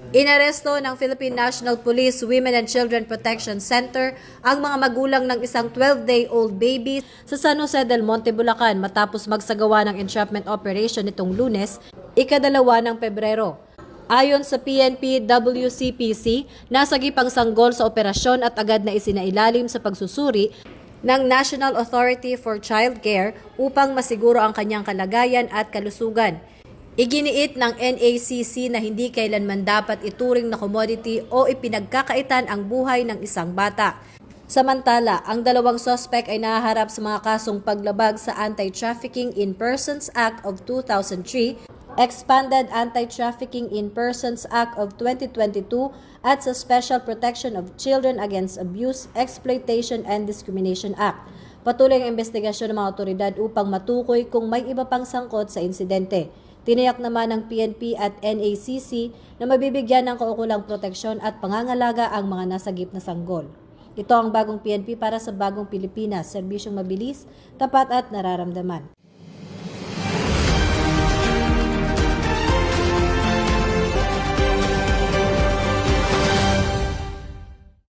Inaresto ng Philippine National Police Women and Children Protection Center ang mga magulang ng isang 12-day-old baby sa San Jose del Monte, Bulacan matapos magsagawa ng entrapment operation nitong Lunes, ika-2 ng Pebrero. Ayon sa PNP WCPC, nasagipang sanggol sa operasyon at agad na isinailalim sa pagsusuri ng National Authority for Child Care upang masiguro ang kanyang kalagayan at kalusugan. Iginiit ng NACC na hindi kailanman dapat ituring na commodity o ipinagkakaitan ang buhay ng isang bata. Samantala, ang dalawang suspect ay nahaharap sa mga kasong paglabag sa Anti-Trafficking in Persons Act of 2003, Expanded Anti-Trafficking in Persons Act of 2022 at sa Special Protection of Children Against Abuse, Exploitation and Discrimination Act. Patuloy ang investigasyon ng mga otoridad upang matukoy kung may iba pang sangkot sa insidente. Tiniyak naman ng PNP at NACC na mabibigyan ng kaukulang proteksyon at pangangalaga ang mga nasagip na sanggol. Ito ang bagong PNP para sa bagong Pilipinas, serbisyong mabilis, tapat at nararamdaman.